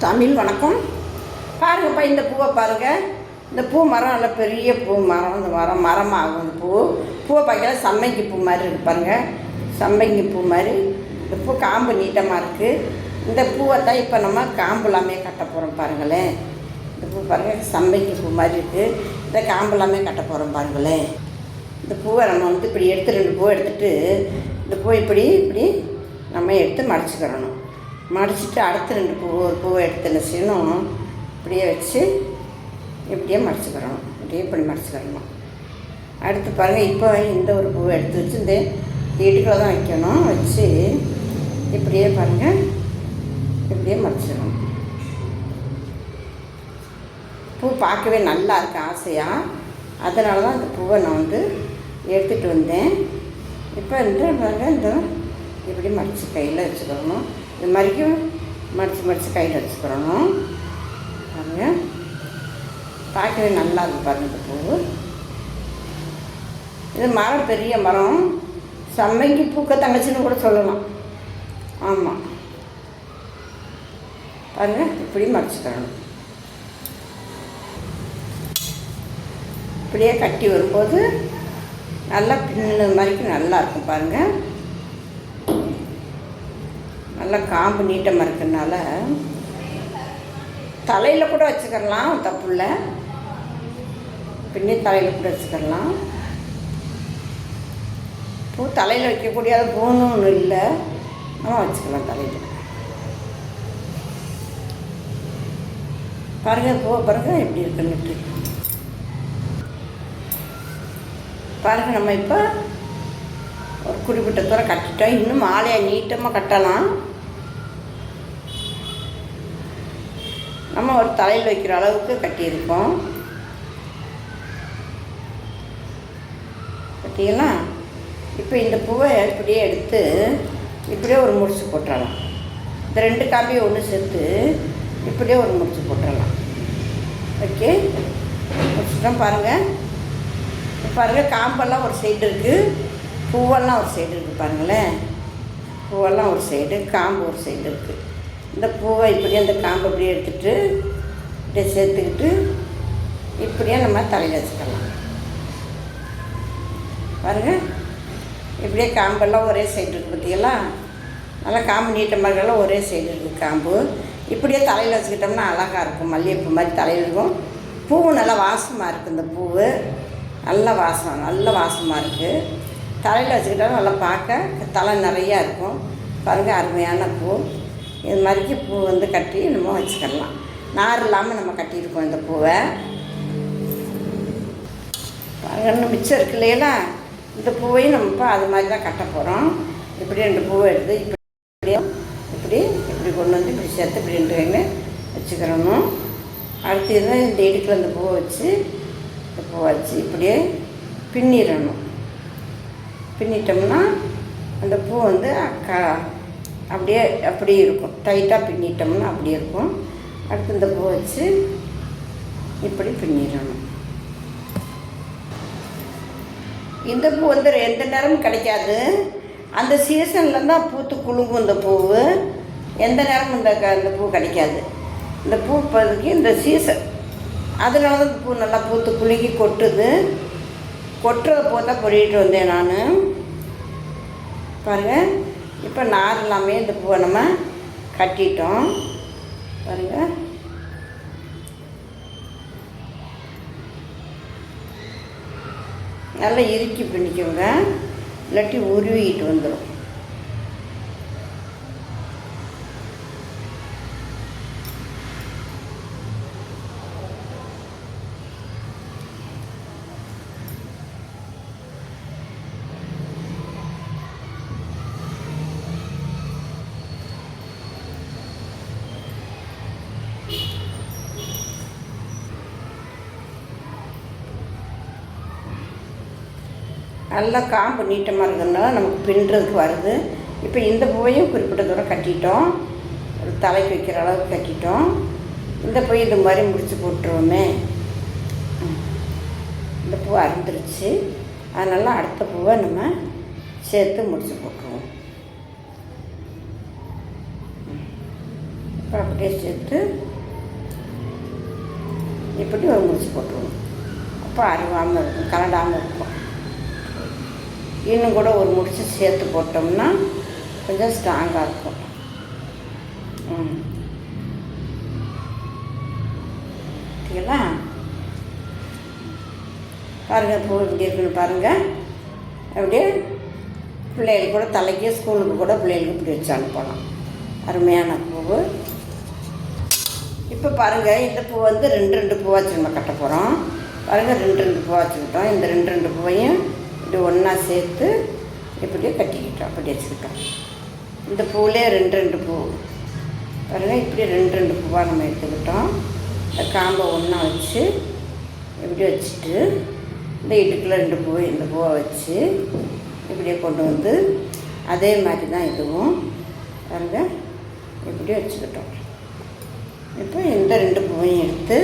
தமிழ் வணக்கம். பாருங்கப்பா, இந்த பூவை பாருங்கள். இந்த பூ மரம் நல்ல பெரிய பூ மரம். இந்த மரமாகும். இந்த பூவை பார்க்கல சம்மங்கி பூ மாதிரி இருக்குது பாருங்கள். சம்மங்கி பூ மாதிரி இந்த பூ காம்பு நீட்டமாக இருக்குது. இந்த பூவை தான் இப்போ நம்ம காம்பு எல்லாமே கட்ட போகிறோம் பாருங்களேன். இந்த பூ பாருங்கள், சம்மங்கி பூ மாதிரி இருக்குது. இந்த காம்பு எல்லாமே கட்ட போகிறோம் பாருங்களேன். இந்த பூவை நம்ம இப்படி எடுத்து 2 பூவை எடுத்துகிட்டு இந்த பூவை இப்படி நம்ம எடுத்து மடிச்சுக்கிறணும். மடிச்சுட்டு அடுத்து 2 ஒரு பூவை எடுத்து என்ன செய்யணும், இப்படியே வச்சு இப்படியே மடிச்சுக்கிறணும். இப்படி மடிச்சுக்கிறணும். அடுத்து பாருங்கள், இப்போ இந்த ஒரு பூவை எடுத்து வச்சு இந்த இடுக்கில் தான் வைக்கணும். வச்சு இப்படியே பாருங்கள், இப்படியே மடிச்சிடணும். பூ பார்க்கவே நல்லா இருக்குது ஆசையாக. அதனால தான் இந்த பூவை நான் எடுத்துகிட்டு வந்தேன். இப்போ பாருங்கள், இந்த இப்படி மடித்து கையில் வச்சுக்கிறணும். இது மாதிரிக்கும் மடித்து கையில் வச்சுக்கிறணும். பாருங்கள், பார்க்கவே நல்லா இருக்குது பாருங்கள் இந்த பூ. இது மரம் பெரிய மரம். சம்மங்கி பூக்க தங்கச்சின்னு கூட சொல்லலாம். ஆமாம், பாருங்கள், இப்படி மடிச்சுக்கிறணும். இப்படியே கட்டி வரும்போது நல்லா பின்னு மாதிரிக்கு நல்லாயிருக்கும் பாருங்கள். நல்லா காம்பு நீட்டமாக இருக்கிறதுனால தலையில் கூட வச்சுக்கலாம், தப்பு இல்லை. பின்னி தலையில் கூட வச்சுக்கலாம். பூ தலையில் வைக்கக்கூடியது பூன்னு ஒன்றும் இல்லை, நம்ம வச்சுக்கலாம் தலையில். பாருங்கள், பூவை பாருங்கள் எப்படி இருக்குன்னுட்டு. பாருங்கள், நம்ம இப்போ ஒரு குறிப்பிட்ட தூரம் கட்டிட்டோம். இன்னும் மாலையை நீட்டமாக கட்டலாம். நம்ம ஒரு தலையில் வைக்கிற அளவுக்கு கட்டியிருக்கோம். கட்டிங்களா? இப்போ இந்த பூவை இப்படியே எடுத்து இப்படியே ஒரு முடிச்சு போட்டுடலாம். இந்த 2 காம்பியை ஒன்று சேர்த்து இப்படியே ஒரு முடிச்சு போட்டுடலாம். ஓகே, முடிச்சுட்டோம். பாருங்கள், பாருங்கள், காம்பெல்லாம் ஒரு சைடு இருக்குது, பூவெல்லாம் ஒரு சைடு இருக்குது. பாருங்களேன், பூவெல்லாம் ஒரு சைடு, காம்பு ஒரு சைடு இருக்குது. இந்த பூவை இப்படியே அந்த காம்பை இப்படியே எடுத்துகிட்டு இப்படியே சேர்த்துக்கிட்டு இப்படியே நம்ம தலையில் வச்சுக்கலாம். பாருங்கள், இப்படியே காம்பெல்லாம் ஒரே சைடு இருக்குது. பார்த்தீங்களா? நல்லா காம்பு நீட்டமாக இருக்கலாம், ஒரே சைடு இருக்குது காம்பு. இப்படியே தலையில் வச்சுக்கிட்டோம்னா அழகாக இருக்கும். மல்லிகைப்பூ மாதிரி தலையில் இருக்கும். பூவு நல்லா வாசமாக இருக்குது. இந்த பூவு நல்ல வாசமாக இருக்குது. தலையில் வச்சுக்கிட்டாலும் நல்லா பார்க்க தலை நிறையா இருக்கும். பாருங்கள், அருமையான பூ. இது மாதிரிக்கு பூ கட்டி நம்ம வச்சுக்கலாம். நார் இல்லாமல் நம்ம கட்டியிருக்கோம் இந்த பூவை. பாருங்கள், இன்னும் மிச்சம் இருக்கு இல்லையா, இந்த பூவையும் நம்ம இப்போ அது மாதிரி தான் கட்ட போகிறோம். இப்படி 2 பூவை எடுத்து இப்படி கொண்டு வந்து இப்படி சேர்த்து இப்படி 2 கைங்க வச்சுக்கிறணும். அடுத்து இதுதான் இந்த இடுக்கில் இந்த பூவை வச்சு இப்படியே பின்னிடணும். பின்னிட்டோம்னா அந்த பூ அப்படியே இருக்கும். டைட்டாக பின்னிட்டோம்னா அப்படியே இருக்கும். அடுத்து இந்த பூ வச்சு இப்படி பின்னிடணும். இந்த பூ எந்த நேரமும் கிடைக்காது. அந்த சீசனில் தான் பூத்து குலுங்கும் இந்த பூ. எந்த நேரமும் இந்த பூ கிடைக்காது. இந்த பூ இப்போதைக்கு இந்த சீசன், அதனால தான் இந்த பூ நல்லா பூத்து குலுங்கி கொட்டுது. கொட்டுறதை போல் பொறிட்டு வந்தேன் நான். பாருங்கள், இப்போ நார் எல்லாமே இந்த பூவை நம்ம கட்டிட்டோம். பாருங்கள், நல்லா இறுக்கி பின்னிக்கோங்க, இல்லாட்டி உருவிக்கிட்டு வந்துடும். நல்லா காம்பு நீட்டமாக இருக்கிறதுனால நமக்கு பின்னுறதுக்கு வருது. இப்போ இந்த பூவையும் குறிப்பிட்ட தூரம் கட்டிட்டோம். ஒரு தலைக்கு வைக்கிற அளவுக்கு கட்டிட்டோம். இந்த பூ இது மாதிரி முடிச்சு போட்டுருவோமே. இந்த பூ அறுந்துருச்சு. அதனால் அடுத்த பூவை நம்ம சேர்த்து முடிச்சு போட்டுருவோம். இப்போ அப்படியே சேர்த்து இப்படி ஒரு முடிச்சு போட்டுருவோம். அப்போ அருவாமல் இருக்கும், கலடாமல் இருக்கும். இன்னும் கூட ஒரு முடிச்சு சேர்த்து போட்டோம்னா கொஞ்சம் ஸ்ட்ராங்காக இருக்கும். ஓகேங்களா? பாருங்கள், பூ இப்படி இருக்குன்னு பாருங்கள். அப்படியே பிள்ளைகளுக்கு கூட தலைக்கு ஸ்கூலுக்கு கூட பிள்ளைகளுக்கு இப்படி வச்சு அனுப்பலாம். அருமையான பூ. இப்போ பாருங்கள், இந்த பூ வந்து ரெண்டு பூவாச்சு நம்ம கட்ட போகிறோம். பாருங்கள், ரெண்டு பூவா வச்சுக்கிட்டோம். இந்த ரெண்டு பூவையும் இப்படி ஒன்றா சேர்த்து இப்படியே கட்டிக்கிட்டோம், அப்படி வச்சுக்கிட்டோம். இந்த பூவிலே ரெண்டு பூ பாருங்கள், இப்படி ரெண்டு பூவாக நம்ம எடுத்துக்கிட்டோம். இந்த காம்பை ஒன்றா வச்சு இப்படி வச்சுட்டு இந்த இடுக்கில் இந்த பூவை வச்சு இப்படியே கொண்டு வந்து அதே மாதிரி தான் இதுவும் பாருங்கள் இப்படி வச்சுக்கிட்டோம். இப்போ இந்த ரெண்டு பூவையும் எடுத்து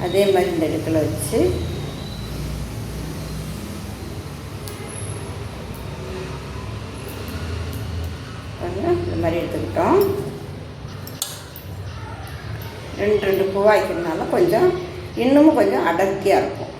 அதே மாதிரி இந்த இடுக்கில் வச்சு பாருங்கள் இந்த மாதிரி எடுத்துக்கிட்டோம். ரெண்டு பூவாக வைக்கிறதுனால கொஞ்சம் இன்னமும் கொஞ்சம் அடர்த்தியாக இருக்கும்.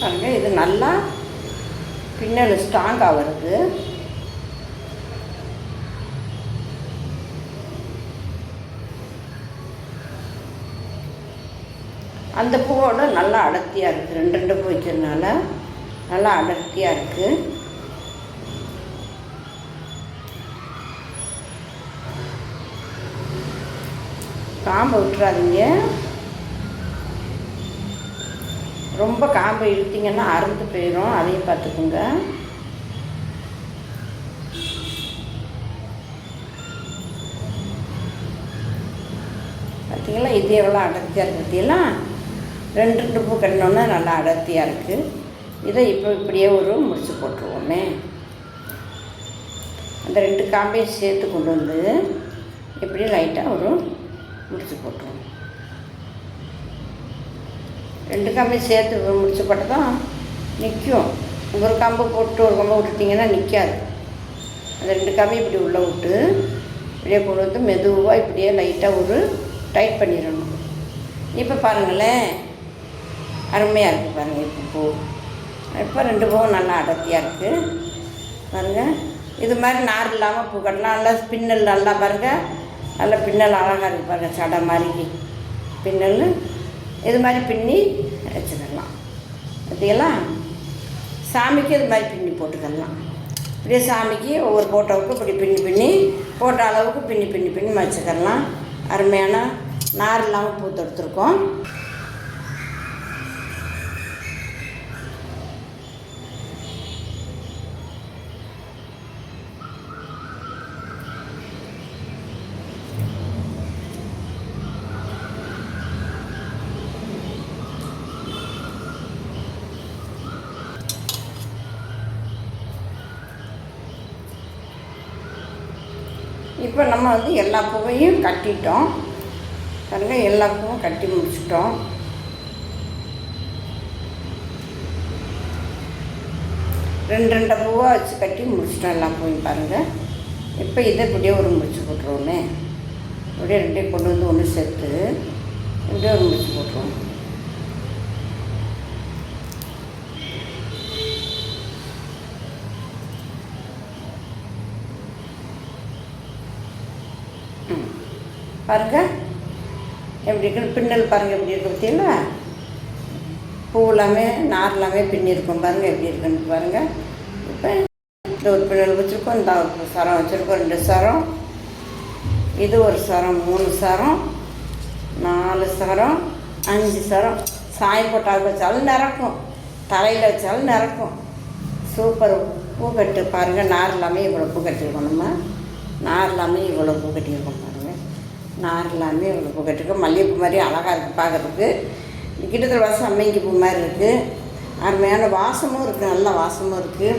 பாருங்கள், இது நல்லா பின்னல் ஸ்ட்ராங்காக வருது. அந்த பூவோட நல்லா அடர்த்தியாக இருக்குது. ரெண்டு பூ வைக்கிறதுனால நல்லா அடர்த்தியாக இருக்குது. காம்பை விட்டுறாதீங்க. ரொம்ப காம்பை இழுத்திங்கன்னா அறுந்து போயிடும், அதையும் பார்த்துக்குங்க. பார்த்தீங்களா, இது எவ்வளோ அடர்த்தியாக இருக்குது பார்த்தீங்களா? ரெண்டு பூ கட்டினோன்னா நல்லா அடர்த்தியாக இருக்குது. இதை இப்போ இப்படியே ஒரு முடிச்சு போட்டுருவோமே. அந்த ரெண்டு காம்பையும் சேர்த்து கொண்டு வந்து இப்படியே லைட்டாக ஒரு முடிச்சு போட்டுருவோம். ரெண்டு காம்பையும் சேர்த்து முடிச்சு போட்டால் தான் நிற்கும். ஒரு காம்பை போட்டு ஒரு காம்பை விட்டுட்டிங்கன்னா நிற்காது. அந்த ரெண்டு காம்பையும் இப்படி உள்ளே விட்டு இப்படியே கொண்டு வந்து மெதுவாக இப்படியே லைட்டாக ஒரு டைட் பண்ணிடணும். இப்போ பாருங்களேன், அருமையாக இருக்குது பாருங்கள். இப்போ பூ இப்போ ரெண்டு பூவும் நல்லா அடர்த்தியாக இருக்குது பாருங்கள். இது மாதிரி நார் இல்லாமல் பூ கட்டலாம். நல்லா பின்னல் நல்லா பாருங்கள், நல்லா பின்னல் அழகாக இருக்குது பாருங்கள். சடை மாதிரி பின்னல் இது மாதிரி பின்னி வச்சுக்கலாம். பார்த்தீங்களா? சாமிக்கு இது மாதிரி பின்னி போட்டுக்கலாம். இப்படியே சாமிக்கு ஒவ்வொரு ஃபோட்டோவுக்கு இப்படி பின்னி ஃபோட்டோ அளவுக்கு பின்னி வச்சுக்கலாம். அருமையான நார் இல்லாமல் பூ தொடுத்துருக்கோம். இப்போ நம்ம வந்து எல்லா பூவையும் கட்டிட்டோம் பாருங்கள். எல்லா பூவும் கட்டி முடிச்சிட்டோம். ரெண்டு பூவாக வச்சு கட்டி முடிச்சிட்டோம் எல்லா பூவையும் பாருங்கள். இப்போ இதை இப்படியே ஒரு முடிச்சு போட்டுருவோமே. இப்படியே ரெண்டையும் கொண்டு வந்து ஒன்று சேர்த்து இப்படியே ஒரு முடிச்சு போட்டுருவோம். பாருங்கள் எப்படி இருக்குன்னு பின்னல் பாருங்கள் எப்படி இருக்கு பார்த்தீங்களா? பூ எல்லாமே நார் எல்லாமே பின்னிருக்கோம் பாருங்கள் எப்படி இருக்குன்னு பாருங்கள். இப்போ இந்த ஒரு பின்னல் வச்சுருக்கோம், இந்த சரம் வச்சுருக்கோம், 2 சரம் இது ஒரு சரம், 3 சரம், 4 சரம், 5 சரம். சாயம் போட்டால் வச்சாலும் நிறக்கும், தலையில் வச்சாலும் நிறக்கும். சூப்பர் பூ கட்டு பாருங்கள். நார் எல்லாமே இவ்வளோ பூ கட்டியிருக்கோம். நம்ம நார் எல்லாமே இவ்வளோ பூ கட்டியிருக்கோம் பாருங்கள். நார் எல்லாமே இவ்வளோ பூ கட்டியிருக்கோம். மல்லிகைப்பூ மாதிரி அழகாக இருக்குது பார்க்குறதுக்கு. கிட்டத்தட்ட வாசம் சம்மங்கி பூ மாதிரி இருக்குது. அருமையான வாசமும் இருக்குது, நல்ல வாசமும் இருக்குது.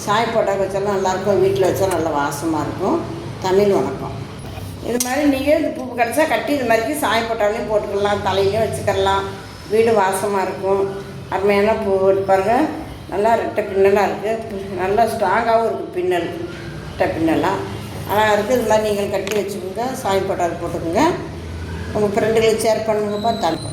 சாய் போட்டால் வச்சாலும் நல்லாயிருக்கும், வீட்டில் வச்சாலும் நல்ல வாசமாக இருக்கும். தமிழ் வணக்கம். இது மாதிரி நீங்கள் இந்த பூ கிடச்சா கட்டி இது மாதிரி சாய் போட்டாலையும் போட்டுக்கலாம், தலையிலையும் வச்சுக்கலாம். வீடு வாசமாக இருக்கும். அருமையான பூ பாருங்கள். நல்லா ரெட்டை பின்னலாக இருக்குது, நல்லா ஸ்ட்ராங்காகவும் இருக்குது. பின்னல் ரெட்டை பின்னலாக அழகாக இருக்குது. இது மாதிரி நீங்கள் கட்டி வச்சுக்கோங்க, சாய் போட்டால் போட்டுக்கோங்க. உங்கள் ஃப்ரெண்டுகளுக்கு ஷேர் பண்ணுங்கப்பா. தனிப்பா